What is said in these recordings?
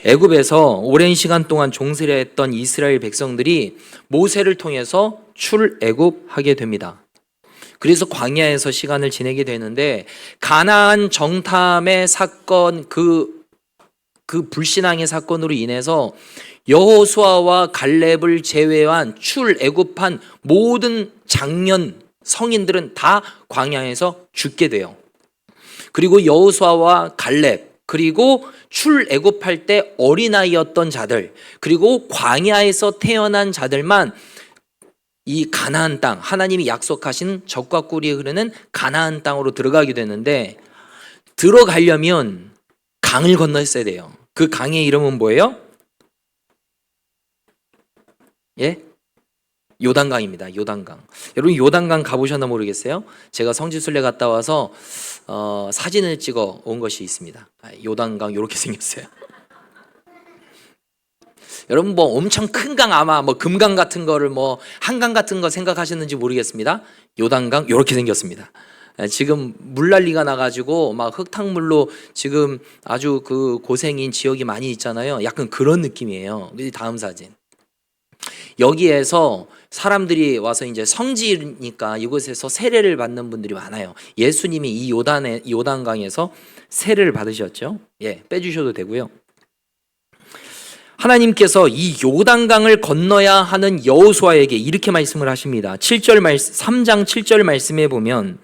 애굽에서 오랜 시간 동안 종살이 했던 이스라엘 백성들이 모세를 통해서 출애굽하게 됩니다. 그래서 광야에서 시간을 지내게 되는데 가나안 정탐의 사건, 그 불신앙의 사건으로 인해서 여호수아와 갈렙을 제외한 출애굽한 모든 장년 성인들은 다 광야에서 죽게 돼요. 그리고 여호수아와 갈렙, 그리고 출애굽할 때 어린아이였던 자들, 그리고 광야에서 태어난 자들만 이 가나안 땅, 하나님이 약속하신 젖과 꿀이 흐르는 가나안 땅으로 들어가게 되는데, 들어가려면 강을 건너야 돼요. 그 강의 이름은 뭐예요? 예? 요단강입니다. 요단강. 여러분 요단강 가보셨나 모르겠어요? 제가 성지순례 갔다 와서 사진을 찍어 온 것이 있습니다. 요단강 이렇게 생겼어요. 여러분 뭐 엄청 큰 강, 아마 뭐 금강 같은 거를 뭐 한강 같은 거 생각하셨는지 모르겠습니다. 요단강 이렇게 생겼습니다. 지금 물난리가 나가지고 막 흙탕물로 지금 아주 그 고생인 지역이 많이 있잖아요. 약간 그런 느낌이에요. 다음 사진. 여기에서 사람들이 와서 이제 성지니까 이곳에서 세례를 받는 분들이 많아요. 예수님이 이 요단강에서 세례를 받으셨죠. 예, 빼주셔도 되고요. 하나님께서 이 요단강을 건너야 하는 여호수아에게 이렇게 말씀을 하십니다. 3장 7절 말씀에 보면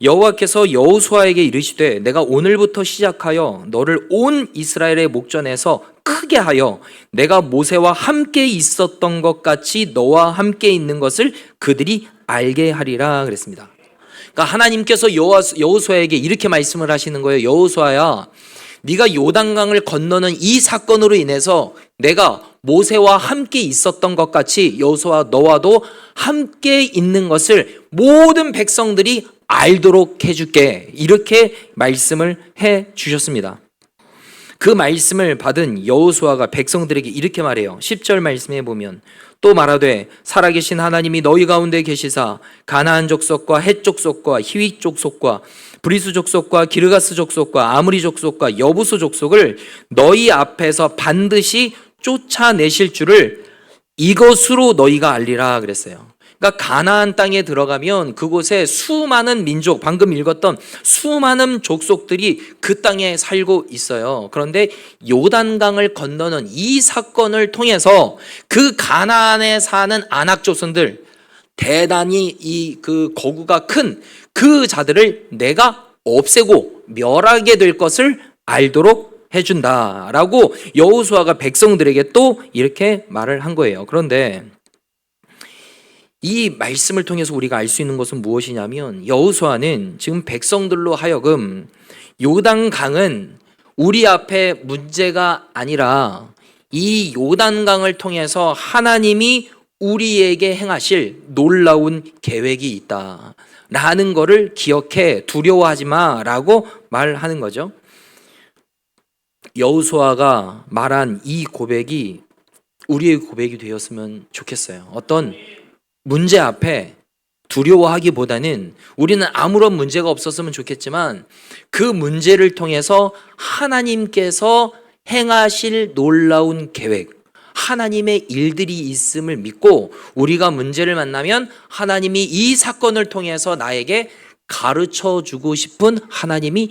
여호와께서 여호수아에게 이르시되 내가 오늘부터 시작하여 너를 온 이스라엘의 목전에서 크게 하여 내가 모세와 함께 있었던 것 같이 너와 함께 있는 것을 그들이 알게 하리라 그랬습니다. 그러니까 하나님께서 여호수아에게 이렇게 말씀을 하시는 거예요. 여호수아야, 네가 요단강을 건너는 이 사건으로 인해서 내가 모세와 함께 있었던 것 같이 여호수아 너와도 함께 있는 것을 모든 백성들이 알도록 해줄게. 이렇게 말씀을 해 주셨습니다. 그 말씀을 받은 여호수아가 백성들에게 이렇게 말해요. 10절 말씀에 보면 또 말하되 살아계신 하나님이 너희 가운데 계시사 가나안 족속과 헷 족속과 히윗 족속과 브리스 족속과 기르가스 족속과 아므리 족속과 여부수 족속을 너희 앞에서 반드시 쫓아내실 줄을 이것으로 너희가 알리라 그랬어요. 그러니까 가나안 땅에 들어가면 그곳에 수많은 민족, 방금 읽었던 수많은 족속들이 그 땅에 살고 있어요. 그런데 요단강을 건너는 이 사건을 통해서 그 가나안에 사는 아낙 조선들, 대단히 그 거구가 큰 그 자들을 내가 없애고 멸하게 될 것을 알도록 해준다라고 여호수아가 백성들에게 또 이렇게 말을 한 거예요. 그런데 이 말씀을 통해서 우리가 알 수 있는 것은 무엇이냐면 여호수아는 지금 백성들로 하여금 요단강은 우리 앞에 문제가 아니라 이 요단강을 통해서 하나님이 우리에게 행하실 놀라운 계획이 있다라는 것을 기억해 두려워하지 마라고 말하는 거죠. 여호수아가 말한 이 고백이 우리의 고백이 되었으면 좋겠어요. 어떤 문제 앞에 두려워하기보다는 우리는 아무런 문제가 없었으면 좋겠지만 그 문제를 통해서 하나님께서 행하실 놀라운 계획, 하나님의 일들이 있음을 믿고 우리가 문제를 만나면 하나님이 이 사건을 통해서 나에게 가르쳐 주고 싶은 하나님의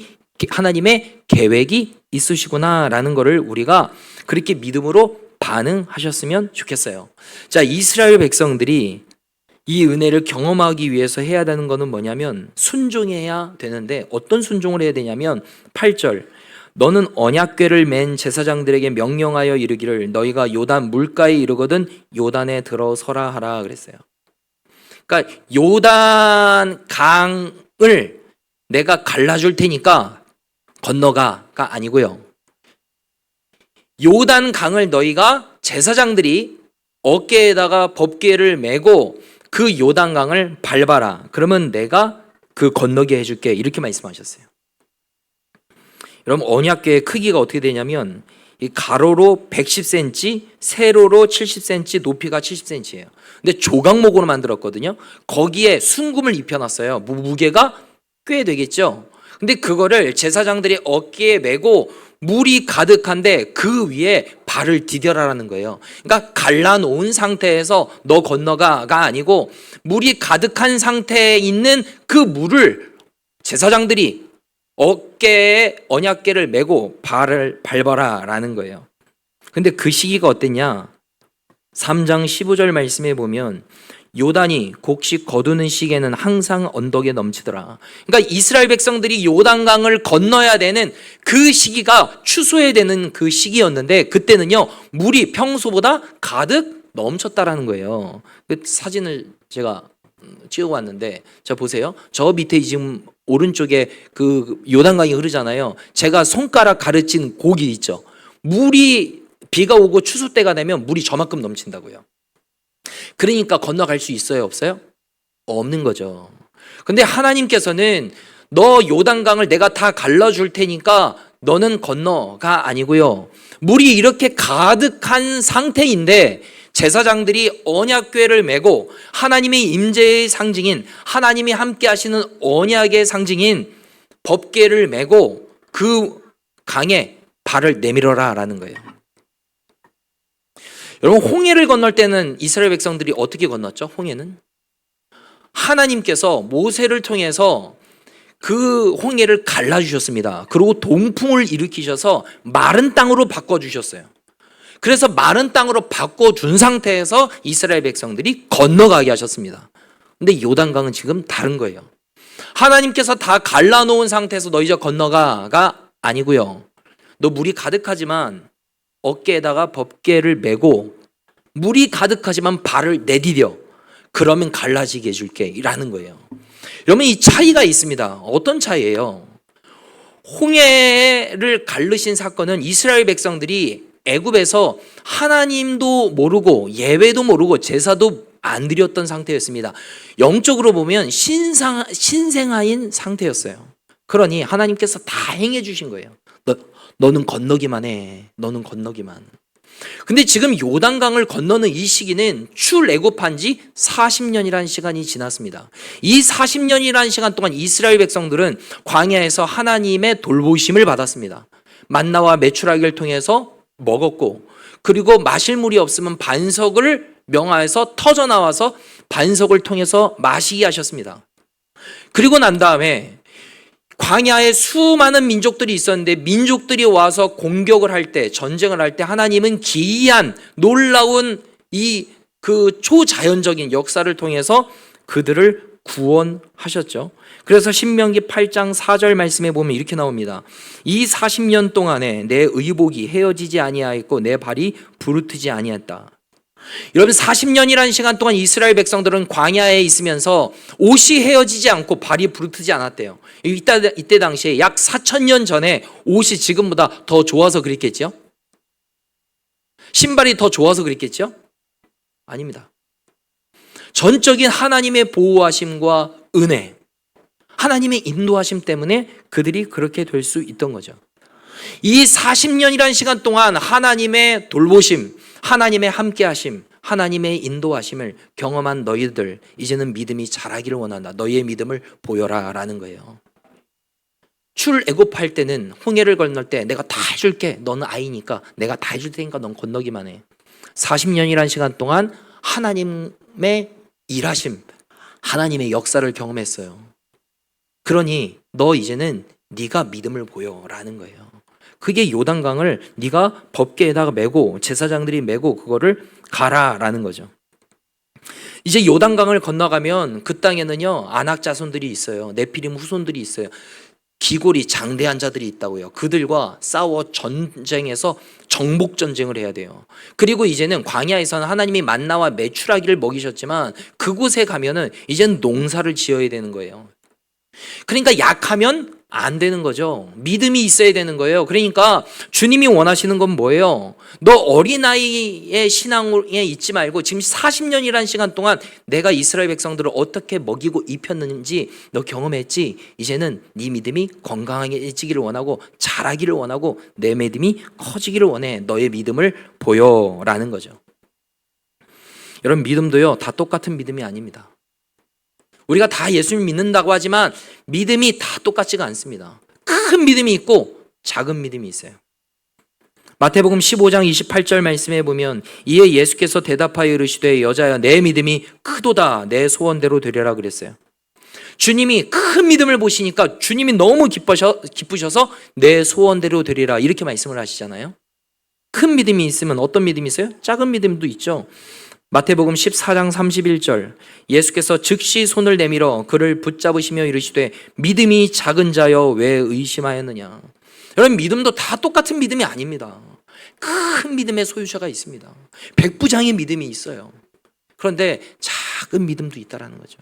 계획이 있으시구나라는 것을 우리가 그렇게 믿음으로 반응하셨으면 좋겠어요. 자, 이스라엘 백성들이 이 은혜를 경험하기 위해서 해야 되는 것은 뭐냐면 순종해야 되는데 어떤 순종을 해야 되냐면 8절 너는 언약궤를 맨 제사장들에게 명령하여 이르기를 너희가 요단 물가에 이르거든 요단에 들어서라 하라 그랬어요. 그러니까 요단 강을 내가 갈라줄 테니까 건너가가 아니고요. 요단 강을 너희가 제사장들이 어깨에다가 법궤를 메고 그 요단강을 밟아라. 그러면 내가 그 건너게 해줄게. 이렇게 말씀하셨어요. 여러분 언약궤의 크기가 어떻게 되냐면 이 가로로 110cm, 세로로 70cm, 높이가 70cm예요. 근데 조각목으로 만들었거든요. 거기에 순금을 입혀놨어요. 무게가 꽤 되겠죠. 근데 그거를 제사장들이 어깨에 메고 물이 가득한데 그 위에 발을 디뎌라라는 거예요. 그러니까 갈라놓은 상태에서 너 건너가가 아니고 물이 가득한 상태에 있는 그 물을 제사장들이 어깨에 언약궤를 메고 발을 밟아라라는 거예요. 근데 그 시기가 어땠냐? 3장 15절 말씀에 보면 요단이 곡식 거두는 시기에는 항상 언덕에 넘치더라. 그러니까 이스라엘 백성들이 요단강을 건너야 되는 그 시기가 추수해야 되는 그 시기였는데 그때는요 물이 평소보다 가득 넘쳤다라는 거예요. 그 사진을 제가 찍어왔는데 자 보세요. 저 밑에 지금 오른쪽에 그 요단강이 흐르잖아요. 제가 손가락 가르친 고기 있죠. 물이 비가 오고 추수 때가 되면 물이 저만큼 넘친다고요. 그러니까 건너갈 수 있어요, 없어요? 없는 거죠. 근데 하나님께서는 너 요단강을 내가 다 갈라줄 테니까 너는 건너가 아니고요. 물이 이렇게 가득한 상태인데 제사장들이 언약궤를 메고 하나님의 임재의 상징인 하나님이 함께 하시는 언약의 상징인 법궤를 메고 그 강에 발을 내밀어라 라는 거예요. 여러분 홍해를 건널 때는 이스라엘 백성들이 어떻게 건넜죠? 홍해는 하나님께서 모세를 통해서 그 홍해를 갈라주셨습니다. 그리고 동풍을 일으키셔서 마른 땅으로 바꿔주셨어요. 그래서 마른 땅으로 바꿔준 상태에서 이스라엘 백성들이 건너가게 하셨습니다. 근데 요단강은 지금 다른 거예요. 하나님께서 다 갈라놓은 상태에서 너 이제 건너가가 아니고요. 너 물이 가득하지만 어깨에다가 법궤를 메고 물이 가득하지만 발을 내디뎌. 그러면 갈라지게 해줄게 라는 거예요. 여러분 이 차이가 있습니다. 어떤 차이예요? 홍해를 갈르신 사건은 이스라엘 백성들이 애굽에서 하나님도 모르고 예외도 모르고 제사도 안 드렸던 상태였습니다. 영적으로 보면 신생아인 상태였어요. 그러니 하나님께서 다 행해 주신 거예요. 너는 건너기만 해. 너는 건너기만. 근데 지금 요단강을 건너는 이 시기는 출애굽한 지 40년이라는 시간이 지났습니다. 이 40년이라는 시간 동안 이스라엘 백성들은 광야에서 하나님의 돌보심을 받았습니다. 만나와 메추라기를 통해서 먹었고 그리고 마실 물이 없으면 반석을 명하여서 터져 나와서 반석을 통해서 마시게 하셨습니다. 그리고 난 다음에 광야에 수많은 민족들이 있었는데 민족들이 와서 공격을 할 때 전쟁을 할 때 하나님은 기이한 놀라운 이 그 초자연적인 역사를 통해서 그들을 구원하셨죠. 그래서 신명기 8장 4절 말씀에 보면 이렇게 나옵니다. 이 40년 동안에 내 의복이 헤어지지 아니하였고 내 발이 부르트지 아니했다. 여러분 40년이라는 시간 동안 이스라엘 백성들은 광야에 있으면서 옷이 헤어지지 않고 발이 부르트지 않았대요. 이때 당시에 약 4,000년 전에 옷이 지금보다 더 좋아서 그랬겠죠? 신발이 더 좋아서 그랬겠죠? 아닙니다. 전적인 하나님의 보호하심과 은혜, 하나님의 인도하심 때문에 그들이 그렇게 될 수 있던 거죠. 이 40년이라는 시간 동안 하나님의 돌보심, 하나님의 함께하심, 하나님의 인도하심을 경험한 너희들 이제는 믿음이 자라기를 원한다. 너희의 믿음을 보여라 라는 거예요. 출애굽할 때는 홍해를 건널 때 내가 다 해줄게. 너는 아이니까 내가 다 해줄 테니까 넌 건너기만 해. 40년이라는 시간 동안 하나님의 일하심, 하나님의 역사를 경험했어요. 그러니 너 이제는 네가 믿음을 보여라는 거예요. 그게 요단강을 네가 법궤에다가 메고 제사장들이 메고 그거를 가라라는 거죠. 이제 요단강을 건너가면 그 땅에는요 아낙 자손들이 있어요. 네피림 후손들이 있어요. 기골이 장대한 자들이 있다고요. 그들과 싸워 전쟁에서 정복 전쟁을 해야 돼요. 그리고 이제는 광야에서는 하나님이 만나와 메추라기를 먹이셨지만 그곳에 가면은 이제는 농사를 지어야 되는 거예요. 그러니까 약하면 안 되는 거죠. 믿음이 있어야 되는 거예요. 그러니까 주님이 원하시는 건 뭐예요? 너 어린아이의 신앙에 있지 말고 지금 40년이라는 시간 동안 내가 이스라엘 백성들을 어떻게 먹이고 입혔는지 너 경험했지? 이제는 네 믿음이 건강해지기를 원하고 자라기를 원하고 내 믿음이 커지기를 원해. 너의 믿음을 보여라는 거죠. 여러분 믿음도요 다 똑같은 믿음이 아닙니다. 우리가 다 예수님 믿는다고 하지만 믿음이 다 똑같지가 않습니다. 큰 믿음이 있고 작은 믿음이 있어요. 마태복음 15장 28절 말씀에 보면 이에 예수께서 대답하여 이르시되 여자야 내 믿음이 크도다 내 소원대로 되리라 그랬어요. 주님이 큰 믿음을 보시니까 주님이 너무 기쁘셔서 내 소원대로 되리라 이렇게 말씀을 하시잖아요. 큰 믿음이 있으면 어떤 믿음이 있어요? 작은 믿음도 있죠. 마태복음 14장 31절 예수께서 즉시 손을 내밀어 그를 붙잡으시며 이르시되 믿음이 작은 자여 왜 의심하였느냐. 여러분 믿음도 다 똑같은 믿음이 아닙니다. 큰 믿음의 소유자가 있습니다. 백부장의 믿음이 있어요. 그런데 작은 믿음도 있다라는 거죠.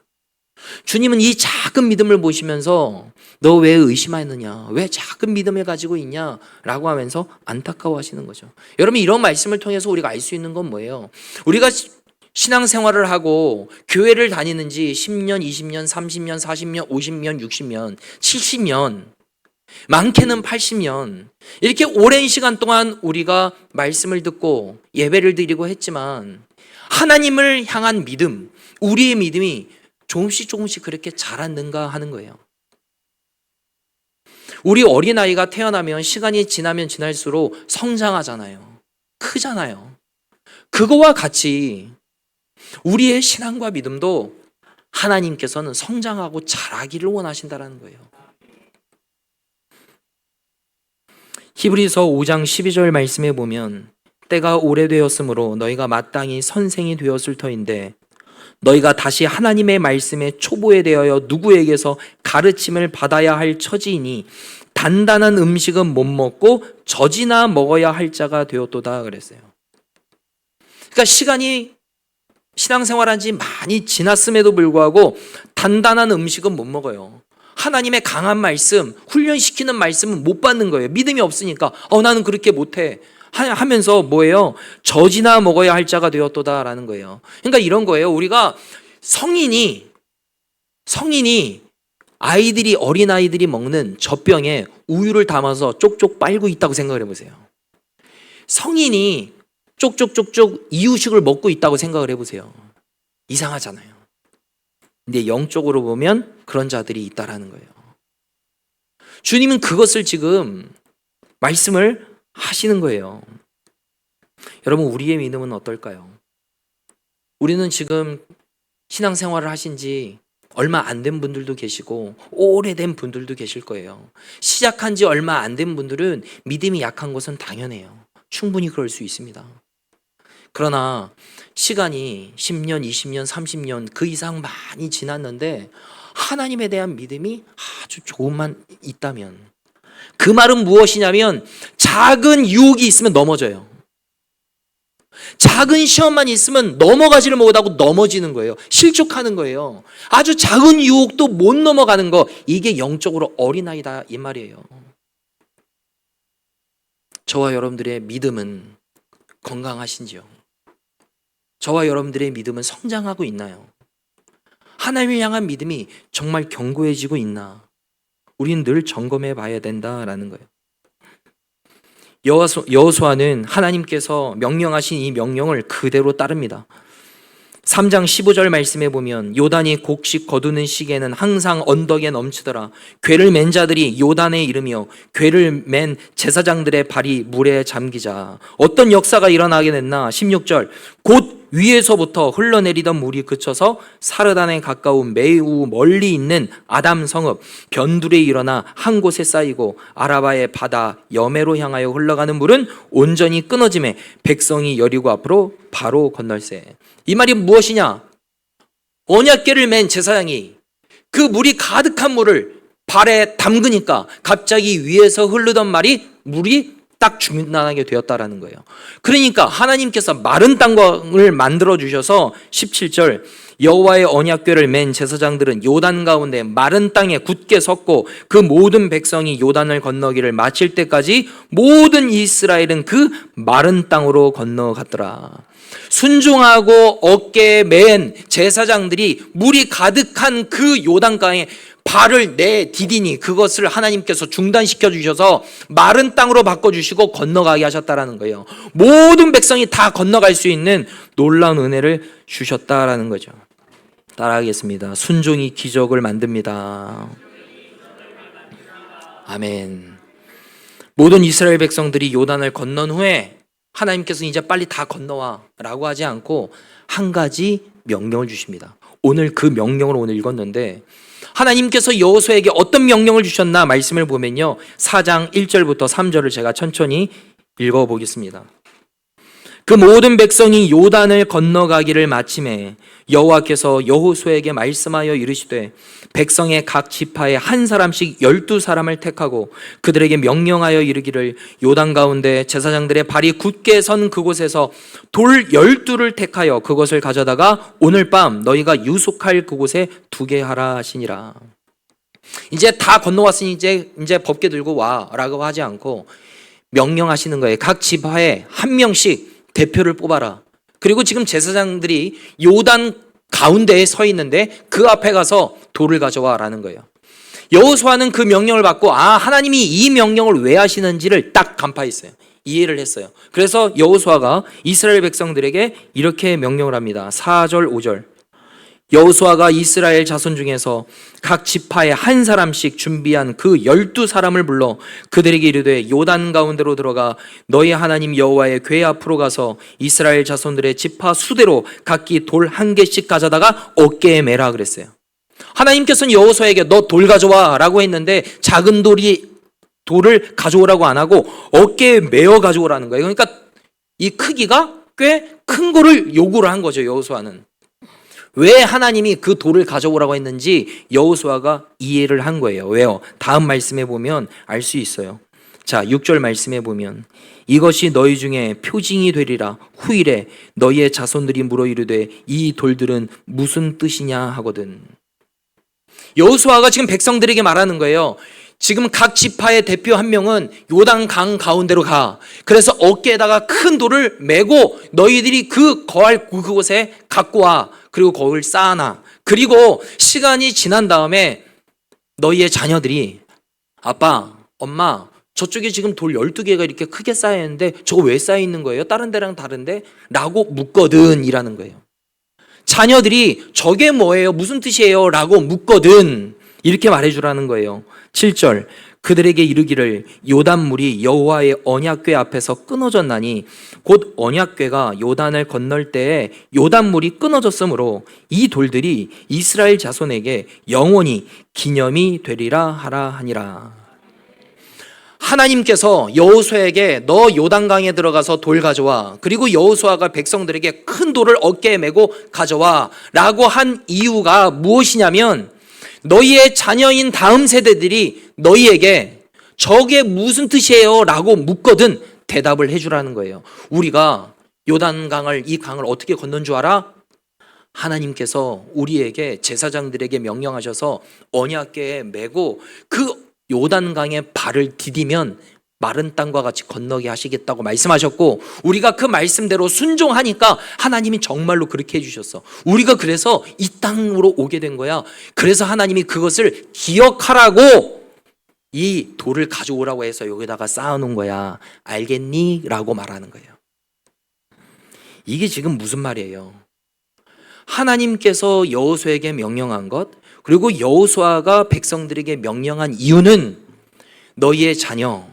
주님은 이 작은 믿음을 보시면서 너 왜 의심하였느냐, 왜 작은 믿음을 가지고 있냐 라고 하면서 안타까워하시는 거죠. 여러분 이런 말씀을 통해서 우리가 알 수 있는 건 뭐예요? 우리가 신앙생활을 하고 교회를 다니는 지 10년, 20년, 30년, 40년, 50년, 60년, 70년 많게는 80년 이렇게 오랜 시간 동안 우리가 말씀을 듣고 예배를 드리고 했지만 하나님을 향한 믿음, 우리의 믿음이 조금씩 그렇게 자랐는가 하는 거예요. 우리 어린아이가 태어나면 시간이 지나면 지날수록 성장하잖아요. 크잖아요. 그거와 같이 우리의 신앙과 믿음도 하나님께서는 성장하고 자라기를 원하신다는 거예요. 히브리서 5장 12절 말씀에 보면 때가 오래되었으므로 너희가 마땅히 선생이 되었을 터인데 너희가 다시 하나님의 말씀에 초보에 대하여 누구에게서 가르침을 받아야 할 처지이니 단단한 음식은 못 먹고 젖이나 먹어야 할 자가 되었도다 그랬어요. 그러니까 시간이 신앙생활한 지 많이 지났음에도 불구하고 단단한 음식은 못 먹어요. 하나님의 강한 말씀, 훈련시키는 말씀은 못 받는 거예요. 믿음이 없으니까 나는 그렇게 못해 하면서 뭐예요? 젖이나 먹어야 할 자가 되었도다라는 거예요. 그러니까 이런 거예요. 우리가 성인이 아이들이 어린아이들이 먹는 젖병에 우유를 담아서 쪽쪽 빨고 있다고 생각을 해보세요. 성인이 쪽쪽쪽쪽 이유식을 먹고 있다고 생각을 해보세요. 이상하잖아요. 근데 영적으로 보면 그런 자들이 있다라는 거예요. 주님은 그것을 지금 말씀을 하시는 거예요. 여러분 우리의 믿음은 어떨까요? 우리는 지금 신앙생활을 하신 지 얼마 안 된 분들도 계시고 오래된 분들도 계실 거예요. 시작한 지 얼마 안 된 분들은 믿음이 약한 것은 당연해요. 충분히 그럴 수 있습니다. 그러나 시간이 10년, 20년, 30년 그 이상 많이 지났는데 하나님에 대한 믿음이 아주 조금만 있다면 그 말은 무엇이냐면 작은 유혹이 있으면 넘어져요. 작은 시험만 있으면 넘어가지를 못하고 넘어지는 거예요. 실족하는 거예요. 아주 작은 유혹도 못 넘어가는 거, 이게 영적으로 어린아이다 이 말이에요. 저와 여러분들의 믿음은 건강하신지요? 저와 여러분들의 믿음은 성장하고 있나요? 하나님을 향한 믿음이 정말 견고해지고 있나? 우리는 늘 점검해 봐야 된다라는 거예요. 여호수아는 하나님께서 명령하신 이 명령을 그대로 따릅니다. 3장 15절 말씀에 보면 요단이 곡식 거두는 시기에는 항상 언덕에 넘치더라. 궤를 맨 자들이 요단에 이르며 궤를 맨 제사장들의 발이 물에 잠기자. 어떤 역사가 일어나게 됐나? 16절 곧 위에서부터 흘러내리던 물이 그쳐서 사르단에 가까운 매우 멀리 있는 아담 성읍 변두리에 일어나 한 곳에 쌓이고 아라바의 바다 여매로 향하여 흘러가는 물은 온전히 끊어짐에 백성이 여리고 앞으로 바로 건널세. 이 말이 무엇이냐? 언약궤를 맨 제사장이 그 물이 가득한 물을 발에 담그니까 갑자기 위에서 흐르던 물이 딱 중단하게 되었다라는 거예요. 그러니까 하나님께서 마른 땅을 만들어 주셔서 17절 여호와의 언약궤를 맨 제사장들은 요단 가운데 마른 땅에 굳게 섰고 그 모든 백성이 요단을 건너기를 마칠 때까지 모든 이스라엘은 그 마른 땅으로 건너갔더라. 순종하고 어깨에 맨 제사장들이 물이 가득한 그 요단강에 발을 내디디니 그것을 하나님께서 중단시켜 주셔서 마른 땅으로 바꿔주시고 건너가게 하셨다라는 거예요. 모든 백성이 다 건너갈 수 있는 놀라운 은혜를 주셨다라는 거죠. 따라하겠습니다. 순종이 기적을 만듭니다. 아멘. 모든 이스라엘 백성들이 요단을 건넌 후에 하나님께서 이제 빨리 다 건너와 라고 하지 않고 한 가지 명령을 주십니다. 오늘 그 명령을 오늘 읽었는데 하나님께서 여호수아에게 어떤 명령을 주셨나 말씀을 보면요, 4장 1절부터 3절을 제가 천천히 읽어보겠습니다. 그 모든 백성이 요단을 건너가기를 마침에 여호와께서 여호수아에게 말씀하여 이르시되 백성의 각 지파에 한 사람씩 12사람을 택하고 그들에게 명령하여 이르기를 요단 가운데 제사장들의 발이 굳게 선 그곳에서 돌 12를 택하여 그것을 가져다가 오늘 밤 너희가 유숙할 그곳에 두게 하라 하시니라. 이제 다 건너왔으니 이제 법궤 들고 와라고 하지 않고 명령하시는 거예요. 각 지파에 한 명씩 대표를 뽑아라. 그리고 지금 제사장들이 요단 가운데에 서 있는데 그 앞에 가서 돌을 가져와라는 거예요. 여호수아는 그 명령을 받고 하나님이 이 명령을 왜 하시는지를 딱 간파했어요. 이해를 했어요. 그래서 여호수아가 이스라엘 백성들에게 이렇게 명령을 합니다. 4절 5절. 여호수아가 이스라엘 자손 중에서 각 지파에 한 사람씩 준비한 그 12사람을 불러 그들에게 이르되 요단 가운데로 들어가 너희 하나님 여호와의 궤 앞으로 가서 이스라엘 자손들의 지파 수대로 각기 돌 한 개씩 가져다가 어깨에 매라 그랬어요. 하나님께서는 여호수아에게 너 돌 가져와 라고 했는데 작은 돌을 가져오라고 안 하고 어깨에 매어 가져오라는 거예요. 그러니까 이 크기가 꽤 큰 거를 요구를 한 거죠. 여호수아는 왜 하나님이 그 돌을 가져오라고 했는지 여호수아가 이해를 한 거예요. 왜요? 다음 말씀에 보면 알 수 있어요. 자, 6절 말씀에 보면 이것이 너희 중에 표징이 되리라. 후일에 너희의 자손들이 물어 이르되 이 돌들은 무슨 뜻이냐 하거든. 여호수아가 지금 백성들에게 말하는 거예요. 지금 각 지파의 대표 한 명은 요단강 가운데로 가. 그래서 어깨에다가 큰 돌을 메고 너희들이 그 거할 그곳에 갖고 와. 그리고 거기를 쌓아놔. 그리고 시간이 지난 다음에 너희의 자녀들이 아빠, 엄마, 저쪽에 지금 돌 12개가 이렇게 크게 쌓여 있는데 저거 왜 쌓여 있는 거예요? 다른 데랑 다른데? 라고 묻거든 이라는 거예요. 자녀들이 저게 뭐예요? 무슨 뜻이에요? 라고 묻거든 이렇게 말해주라는 거예요. 7절. 그들에게 이르기를 요단물이 여호와의 언약궤 앞에서 끊어졌나니 곧 언약궤가 요단을 건널 때에 요단물이 끊어졌으므로 이 돌들이 이스라엘 자손에게 영원히 기념이 되리라 하라 하니라. 하나님께서 여호수아에게 너 요단강에 들어가서 돌 가져와. 그리고 여호수아가 백성들에게 큰 돌을 어깨에 메고 가져와 라고 한 이유가 무엇이냐면 너희의 자녀인 다음 세대들이 너희에게 저게 무슨 뜻이에요? 라고 묻거든 대답을 해주라는 거예요. 우리가 요단강을 이 강을 어떻게 건넌 줄 알아? 하나님께서 우리에게 제사장들에게 명령하셔서 언약궤에 메고 그 요단강에 발을 디디면 마른 땅과 같이 건너게 하시겠다고 말씀하셨고 우리가 그 말씀대로 순종하니까 하나님이 정말로 그렇게 해주셨어. 우리가 그래서 이 땅으로 오게 된 거야. 그래서 하나님이 그것을 기억하라고 이 돌을 가져오라고 해서 여기다가 쌓아놓은 거야. 알겠니? 라고 말하는 거예요. 이게 지금 무슨 말이에요? 하나님께서 여호수아에게 명령한 것 그리고 여호수아가 백성들에게 명령한 이유는 너희의 자녀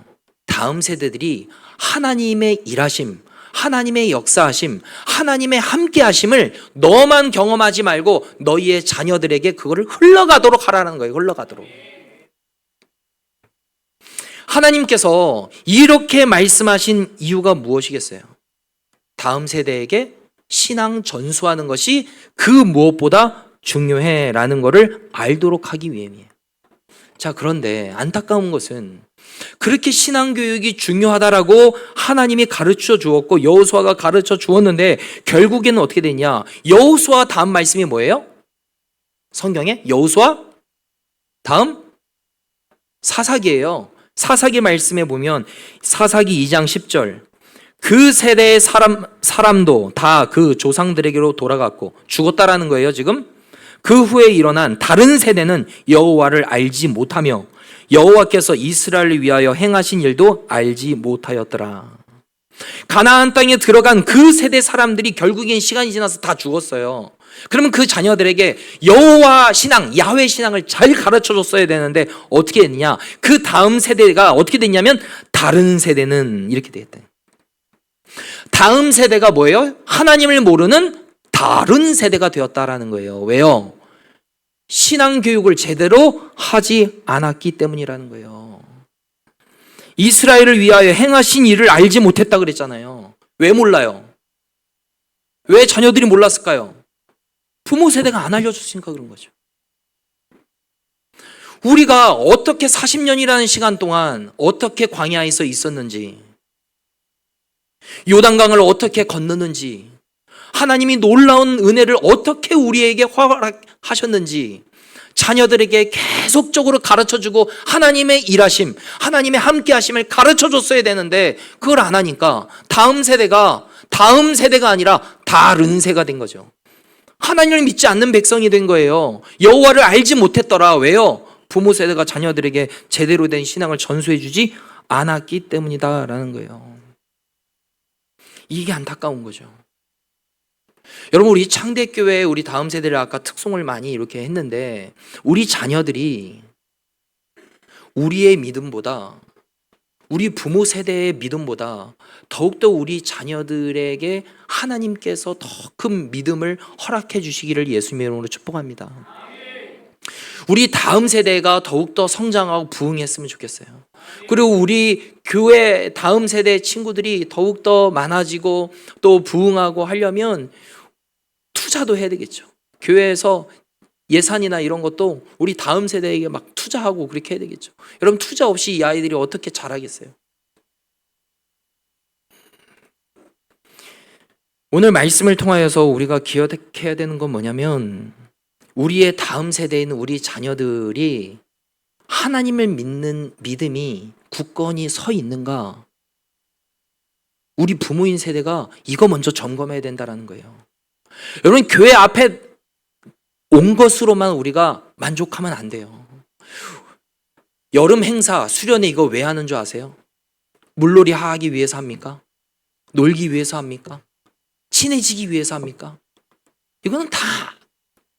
다음 세대들이 하나님의 일하심, 하나님의 역사하심, 하나님의 함께하심을 너만 경험하지 말고 너희의 자녀들에게 그거를 흘러가도록 하라는 거예요. 흘러가도록. 하나님께서 이렇게 말씀하신 이유가 무엇이겠어요? 다음 세대에게 신앙 전수하는 것이 그 무엇보다 중요해라는 것을 알도록 하기 위함이에요. 자, 그런데 안타까운 것은 그렇게 신앙교육이 중요하다라고 하나님이 가르쳐 주었고 여호수아가 가르쳐 주었는데 결국에는 어떻게 되냐? 여호수아 다음 말씀이 뭐예요? 성경에 여호수아 다음 사사기예요. 사사기 말씀에 보면 사사기 2장 10절 그 세대의 사람도 다 그 조상들에게로 돌아갔고 죽었다라는 거예요. 지금 그 후에 일어난 다른 세대는 여호와를 알지 못하며 여호와께서 이스라엘을 위하여 행하신 일도 알지 못하였더라. 가나안 땅에 들어간 그 세대 사람들이 결국엔 시간이 지나서 다 죽었어요. 그러면 그 자녀들에게 여호와 신앙, 야훼 신앙을 잘 가르쳐 줬어야 되는데 어떻게 했느냐? 그 다음 세대가 어떻게 됐냐면 다른 세대는 이렇게 되겠다. 다음 세대가 뭐예요? 하나님을 모르는 다른 세대가 되었다라는 거예요. 왜요? 신앙 교육을 제대로 하지 않았기 때문이라는 거예요. 이스라엘을 위하여 행하신 일을 알지 못했다 그랬잖아요. 왜 몰라요? 왜 자녀들이 몰랐을까요? 부모 세대가 안 알려줬으니까 그런 거죠. 우리가 어떻게 40년이라는 시간 동안 어떻게 광야에서 있었는지, 요단강을 어떻게 건너는지, 하나님이 놀라운 은혜를 어떻게 우리에게 허락하셨는지 자녀들에게 계속적으로 가르쳐주고 하나님의 일하심, 하나님의 함께하심을 가르쳐줬어야 되는데 그걸 안 하니까 다음 세대가 아니라 다른 세가 된 거죠. 하나님을 믿지 않는 백성이 된 거예요. 여호와를 알지 못했더라. 왜요? 부모 세대가 자녀들에게 제대로 된 신앙을 전수해 주지 않았기 때문이다라는 거예요. 이게 안타까운 거죠. 여러분, 우리 창대교회 우리 다음 세대를 아까 특송을 많이 이렇게 했는데 우리 자녀들이 우리의 믿음보다, 우리 부모 세대의 믿음보다 더욱더 우리 자녀들에게 하나님께서 더 큰 믿음을 허락해 주시기를 예수님의 이름으로 축복합니다. 우리 다음 세대가 더욱더 성장하고 부흥했으면 좋겠어요. 그리고 우리 교회 다음 세대 친구들이 더욱더 많아지고 또 부흥하고 하려면 투자도 해야 되겠죠. 교회에서 예산이나 이런 것도 우리 다음 세대에게 막 투자하고 그렇게 해야 되겠죠. 여러분, 투자 없이 이 아이들이 어떻게 자라겠어요? 오늘 말씀을 통하여서 우리가 기억해야 되는 건 뭐냐면 우리의 다음 세대에 있는 우리 자녀들이 하나님을 믿는 믿음이 굳건히 서 있는가, 우리 부모인 세대가 이거 먼저 점검해야 된다는 거예요. 여러분, 교회 앞에 온 것으로만 우리가 만족하면 안 돼요. 여름 행사, 수련회 이거 왜 하는 줄 아세요? 물놀이 하기 위해서 합니까? 놀기 위해서 합니까? 친해지기 위해서 합니까? 이거는 다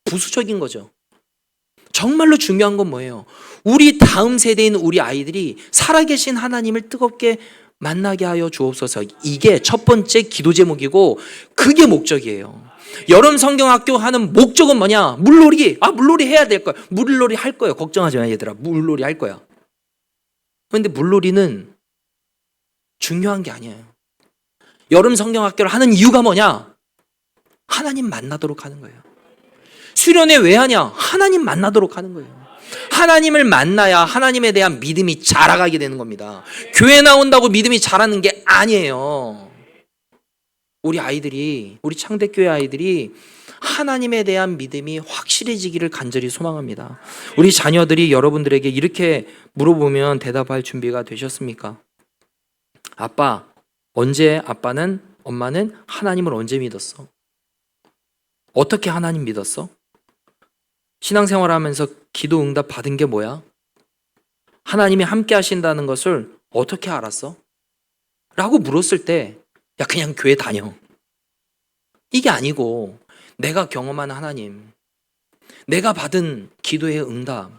부수적인 거죠. 정말로 중요한 건 뭐예요? 우리 다음 세대에 있는 우리 아이들이 살아계신 하나님을 뜨겁게 만나게 하여 주옵소서. 이게 첫 번째 기도 제목이고 그게 목적이에요. 여름 성경학교 하는 목적은 뭐냐? 물놀이. 물놀이 해야 될 거야. 물놀이 할 거예요. 걱정하지 마, 얘들아. 물놀이 할 거야. 그런데 물놀이는 중요한 게 아니에요. 여름 성경학교를 하는 이유가 뭐냐? 하나님 만나도록 하는 거예요. 수련회 왜 하냐? 하나님 만나도록 하는 거예요. 하나님을 만나야 하나님에 대한 믿음이 자라가게 되는 겁니다. 교회 나온다고 믿음이 자라는 게 아니에요. 우리 아이들이, 우리 창대교회 아이들이 하나님에 대한 믿음이 확실해지기를 간절히 소망합니다. 우리 자녀들이 여러분들에게 이렇게 물어보면 대답할 준비가 되셨습니까? 아빠, 엄마는 하나님을 언제 믿었어? 어떻게 하나님 믿었어? 신앙생활하면서 기도 응답 받은 게 뭐야? 하나님이 함께 하신다는 것을 어떻게 알았어? 라고 물었을 때, 야, 그냥 교회 다녀. 이게 아니고 내가 경험한 하나님, 내가 받은 기도의 응답,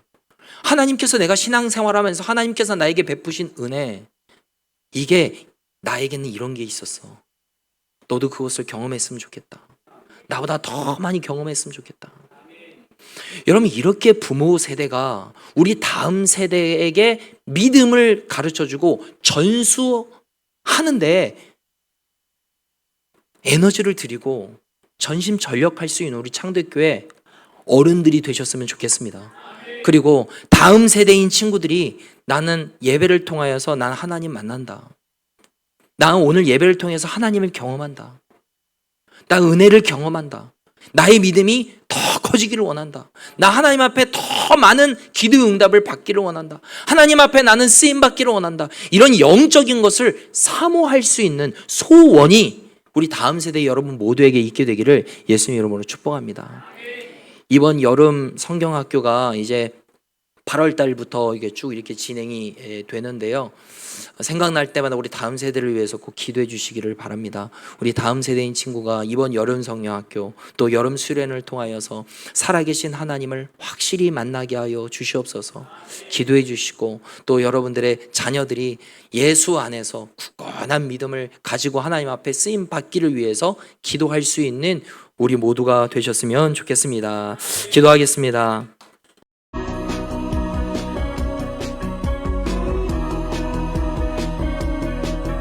하나님께서 내가 신앙생활하면서 하나님께서 나에게 베푸신 은혜, 이게 나에게는 이런 게 있었어. 너도 그것을 경험했으면 좋겠다. 나보다 더 많이 경험했으면 좋겠다. 여러분, 이렇게 부모 세대가 우리 다음 세대에게 믿음을 가르쳐주고 전수하는데 에너지를 드리고 전심전력할 수 있는 우리 창대교회 어른들이 되셨으면 좋겠습니다. 그리고 다음 세대인 친구들이 나는 예배를 통하여서 난 하나님 만난다. 나는 오늘 예배를 통해서 하나님을 경험한다. 나 은혜를 경험한다. 나의 믿음이 더 커지기를 원한다. 나 하나님 앞에 더 많은 기도 응답을 받기를 원한다. 하나님 앞에 나는 쓰임 받기를 원한다. 이런 영적인 것을 사모할 수 있는 소원이 우리 다음 세대 여러분 모두에게 있게 되기를 예수님 이름으로 축복합니다. 이번 여름 성경학교가 이제 8월 달부터 이게 쭉 이렇게 진행이 되는데요. 생각날 때마다 우리 다음 세대를 위해서 꼭 기도해 주시기를 바랍니다. 우리 다음 세대인 친구가 이번 여름 성령학교 또 여름 수련을 통하여서 살아계신 하나님을 확실히 만나게 하여 주시옵소서. 기도해 주시고 또 여러분들의 자녀들이 예수 안에서 굳건한 믿음을 가지고 하나님 앞에 쓰임 받기를 위해서 기도할 수 있는 우리 모두가 되셨으면 좋겠습니다. 기도하겠습니다.